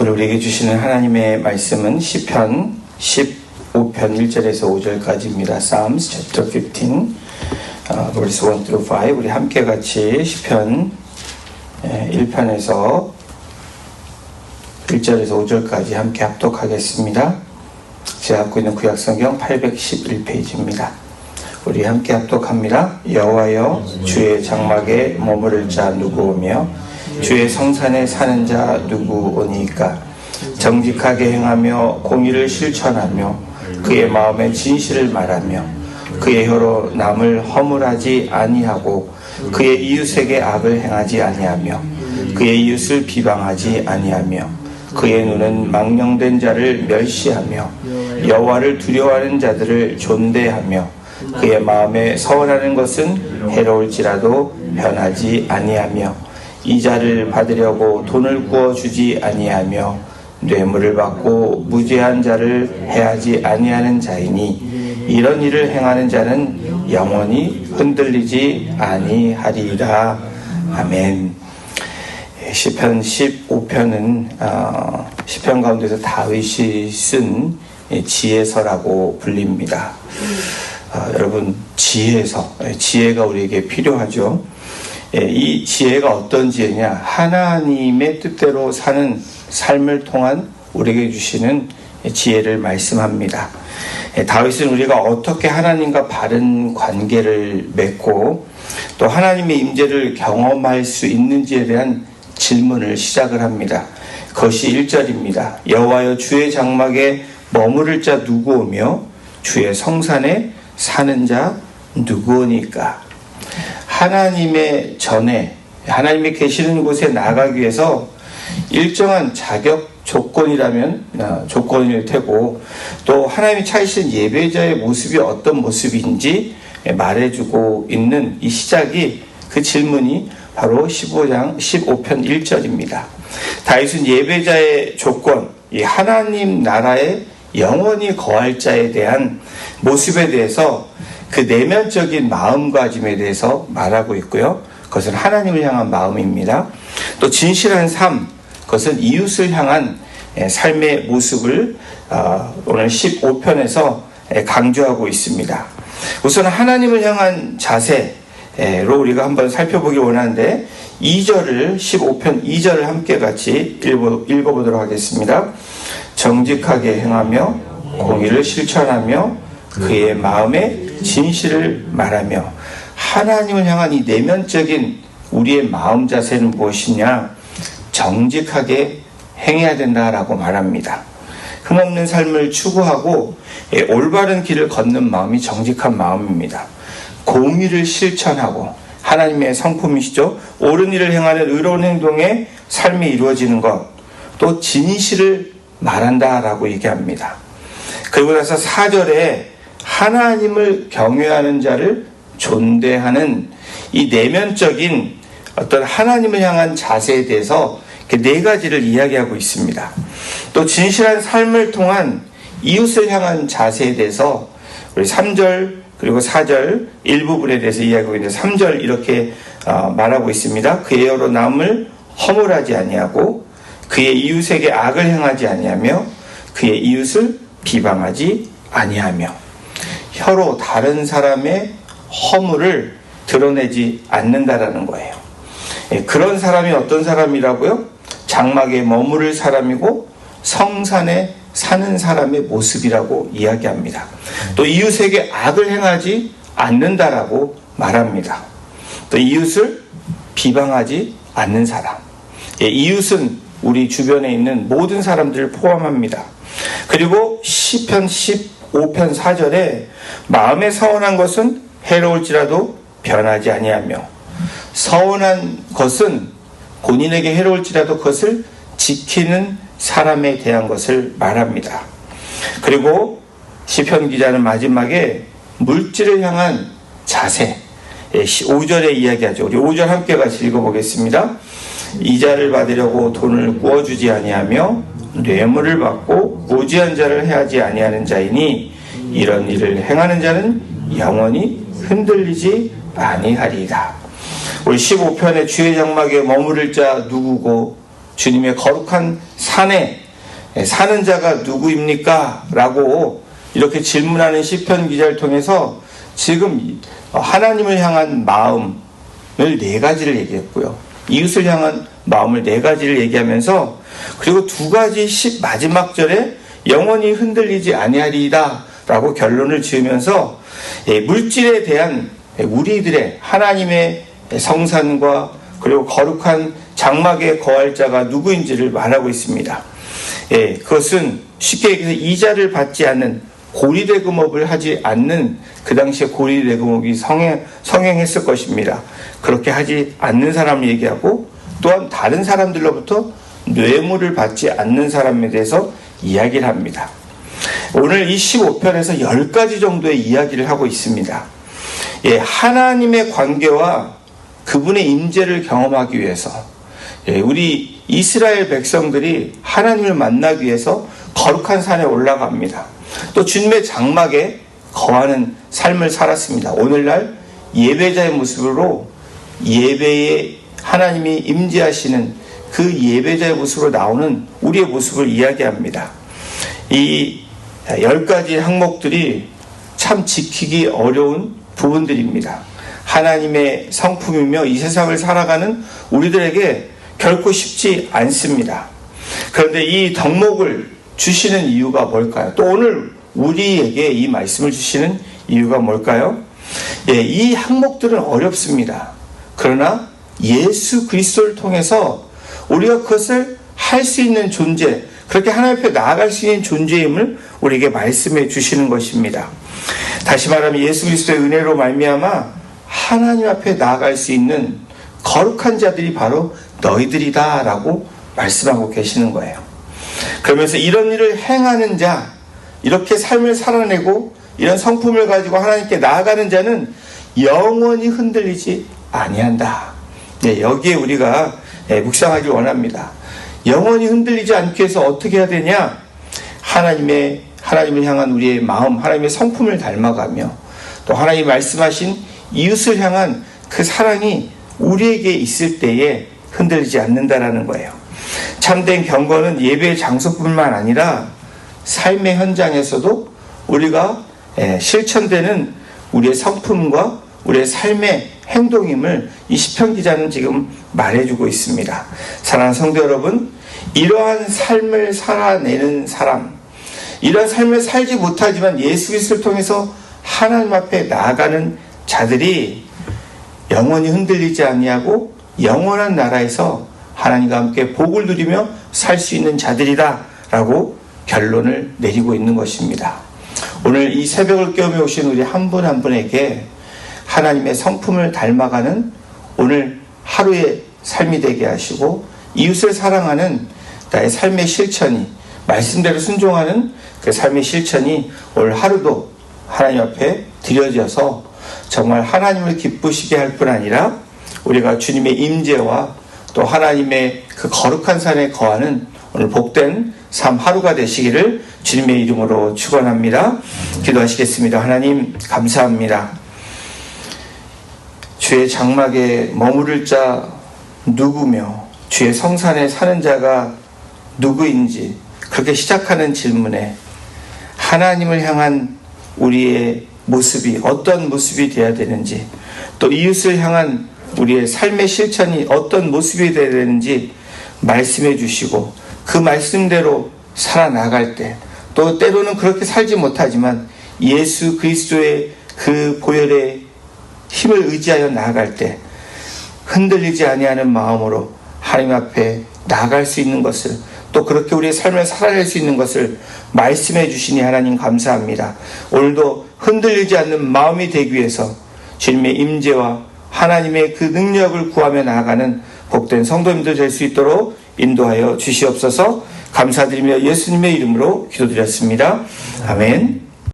오늘 우리에게 주시는 하나님의 말씀은 시편 15편 1절에서 5절까지입니다. Psalms chapter 15, verse 1 through 5. 우리 함께 같이 시편 1편에서 1절에서 5절까지 함께 합독하겠습니다. 제가 갖고 있는 구약성경 811페이지입니다. 우리 함께 합독합니다. 여호와여, 주의 장막에 머무를 자 누구오며 주의 성산에 사는 자 누구오니까? 정직하게 행하며 공의를 실천하며 그의 마음에 진실을 말하며 그의 혀로 남을 허물하지 아니하고 그의 이웃에게 악을 행하지 아니하며 그의 이웃을 비방하지 아니하며 그의 눈은 망령된 자를 멸시하며 여호와를 두려워하는 자들을 존대하며 그의 마음에 서원하는 것은 해로울지라도 변하지 아니하며 이자를 받으려고 돈을 구워주지 아니하며 뇌물을 받고 무죄한 자를 해하지 아니하는 자이니 이런 일을 행하는 자는 영원히 흔들리지 아니하리라. 아멘. 시편 15편은 시편 가운데서 다윗이 쓴 지혜서라고 불립니다. 여러분, 지혜가 우리에게 필요하죠. 이 지혜가 어떤 지혜냐? 하나님의 뜻대로 사는 삶을 통한 우리에게 주시는 지혜를 말씀합니다. 다윗은 우리가 어떻게 하나님과 바른 관계를 맺고 또 하나님의 임재를 경험할 수 있는지에 대한 질문을 시작을 합니다. 그것이 1절입니다. 여호와여, 주의 장막에 머무를 자 누구오며 주의 성산에 사는 자 누구오니까? 하나님의 전에, 하나님이 계시는 곳에 나가기 위해서 일정한 자격 조건일 테고, 또 하나님이 찾으신 예배자의 모습이 어떤 모습인지 말해주고 있는 이 시작이, 그 질문이 바로 15편 1절입니다. 다윗은 예배자의 조건, 이 하나님 나라에 영원히 거할 자에 대한 모습에 대해서 그 내면적인 마음가짐에 대해서 말하고 있고요. 그것은 하나님을 향한 마음입니다. 또 진실한 삶, 그것은 이웃을 향한 삶의 모습을 오늘 15편에서 강조하고 있습니다. 우선 하나님을 향한 자세로 우리가 한번 살펴보기 원하는데 15편 2절을 함께 같이 읽어보도록 하겠습니다. 정직하게 행하며 공의를 실천하며 그의 마음에 진실을 말하며. 하나님을 향한 이 내면적인 우리의 마음 자세는 무엇이냐? 정직하게 행해야 된다라고 말합니다. 흠없는 삶을 추구하고 올바른 길을 걷는 마음이 정직한 마음입니다. 공의를 실천하고, 하나님의 성품이시죠. 옳은 일을 행하는 의로운 행동에 삶이 이루어지는 것, 또 진실을 말한다라고 얘기합니다. 그리고 나서 4절에 하나님을 경외하는 자를 존대하는 이 내면적인 어떤 하나님을 향한 자세에 대해서 네 가지를 이야기하고 있습니다. 또 진실한 삶을 통한 이웃을 향한 자세에 대해서 우리 3절 그리고 4절 일부분에 대해서 이야기하고 있는데, 3절 이렇게 말하고 있습니다. 그의 혀로 남을 허물하지 아니하고 그의 이웃에게 악을 행하지 아니하며 그의 이웃을 비방하지 아니하며. 혀로 다른 사람의 허물을 드러내지 않는다라는 거예요. 그런 사람이 어떤 사람이라고요? 장막에 머무를 사람이고 성산에 사는 사람의 모습이라고 이야기합니다. 또 이웃에게 악을 행하지 않는다라고 말합니다. 또 이웃을 비방하지 않는 사람. 이웃은 우리 주변에 있는 모든 사람들을 포함합니다. 그리고 시편 15편 4절에 마음에 서운한 것은 해로울지라도 변하지 아니하며, 서운한 것은 본인에게 해로울지라도 그것을 지키는 사람에 대한 것을 말합니다. 그리고 시편 기자는 마지막에 물질을 향한 자세, 5절에 이야기하죠. 우리 5절 함께 같이 읽어보겠습니다. 이자를 받으려고 돈을 구워주지 아니하며 뇌물을 받고 무죄한 자를 해하지 아니하는 자이니 이런 일을 행하는 자는 영원히 흔들리지 아니하리라. 우리 15편에 주의 장막에 머무를 자 누구고 주님의 거룩한 산에 사는 자가 누구입니까? 라고 이렇게 질문하는 시편 기자를 통해서 지금 하나님을 향한 마음을 4가지를 얘기했고요. 이웃을 향한 마음을 4가지를 얘기하면서 그리고 2가지 마지막 절에 영원히 흔들리지 아니하리이다 라고 결론을 지으면서 물질에 대한 우리들의 하나님의 성산과 그리고 거룩한 장막에 거할 자가 누구인지를 말하고 있습니다. 그것은 쉽게 얘기해서 이자를 받지 않는 고리대금업을 하지 않는 그 당시에 고리대금업이 성행했을 것입니다. 그렇게 하지 않는 사람을 얘기하고 또한 다른 사람들로부터 뇌물을 받지 않는 사람에 대해서 이야기를 합니다. 오늘 이 15편에서 10가지 정도의 이야기를 하고 있습니다. 하나님의 관계와 그분의 임재를 경험하기 위해서 우리 이스라엘 백성들이 하나님을 만나기 위해서 거룩한 산에 올라갑니다. 또 주님의 장막에 거하는 삶을 살았습니다. 오늘날 예배자의 모습으로 예배에 하나님이 임재하시는 그 예배자의 모습으로 나오는 우리의 모습을 이야기합니다. 이 10가지 항목들이 참 지키기 어려운 부분들입니다. 하나님의 성품이며 이 세상을 살아가는 우리들에게 결코 쉽지 않습니다. 그런데 이 덕목을 주시는 이유가 뭘까요? 또 오늘 우리에게 이 말씀을 주시는 이유가 뭘까요? 이 항목들은 어렵습니다. 그러나 예수 그리스도를 통해서 우리가 그것을 할 수 있는 존재, 그렇게 하나님 앞에 나아갈 수 있는 존재임을 우리에게 말씀해 주시는 것입니다. 다시 말하면 예수 그리스도의 은혜로 말미암아 하나님 앞에 나아갈 수 있는 거룩한 자들이 바로 너희들이다 라고 말씀하고 계시는 거예요. 그러면서 이런 일을 행하는 자, 이렇게 삶을 살아내고 이런 성품을 가지고 하나님께 나아가는 자는 영원히 흔들리지 아니한다. 여기에 우리가 묵상하길 원합니다. 영원히 흔들리지 않기 위해서 어떻게 해야 되냐? 하나님을 향한 우리의 마음, 하나님의 성품을 닮아가며 또 하나님이 말씀하신 이웃을 향한 그 사랑이 우리에게 있을 때에 흔들리지 않는다라는 거예요. 참된 경건은 예배의 장소뿐만 아니라 삶의 현장에서도 우리가 실천되는 우리의 성품과 우리의 삶의 행동임을 이 시편 기자는 지금 말해주고 있습니다. 사랑하는 성도 여러분, 이러한 삶을 살아내는 사람, 이러한 삶을 살지 못하지만 예수 그리스도를 통해서 하나님 앞에 나아가는 자들이 영원히 흔들리지 아니하고 영원한 나라에서 하나님과 함께 복을 누리며 살 수 있는 자들이다 라고 결론을 내리고 있는 것입니다. 오늘 이 새벽을 깨우며 오신 우리 한 분 한 분에게 하나님의 성품을 닮아가는 오늘 하루의 삶이 되게 하시고 이웃을 사랑하는 나의 삶의 실천이 말씀대로 순종하는 그 삶의 실천이 오늘 하루도 하나님 앞에 드려져서 정말 하나님을 기쁘시게 할 뿐 아니라 우리가 주님의 임재와 또 하나님의 그 거룩한 산에 거하는 오늘 복된 삶 하루가 되시기를 주님의 이름으로 축원합니다. 기도하시겠습니다. 하나님 감사합니다. 주의 장막에 머무를 자 누구며 주의 성산에 사는 자가 누구인지 그렇게 시작하는 질문에 하나님을 향한 우리의 모습이 어떤 모습이 되어야 되는지 또 이웃을 향한 우리의 삶의 실천이 어떤 모습이 되어야 되는지 말씀해 주시고 그 말씀대로 살아나갈 때 또 때로는 그렇게 살지 못하지만 예수 그리스도의 그 보혈의 힘을 의지하여 나아갈 때 흔들리지 아니하는 마음으로 하나님 앞에 나아갈 수 있는 것을 또 그렇게 우리의 삶을 살아낼 수 있는 것을 말씀해 주시니 하나님 감사합니다. 오늘도 흔들리지 않는 마음이 되기 위해서 주님의 임재와 하나님의 그 능력을 구하며 나아가는 복된 성도님들 될 수 있도록 인도하여 주시옵소서. 감사드리며 예수님의 이름으로 기도드렸습니다. 아멘.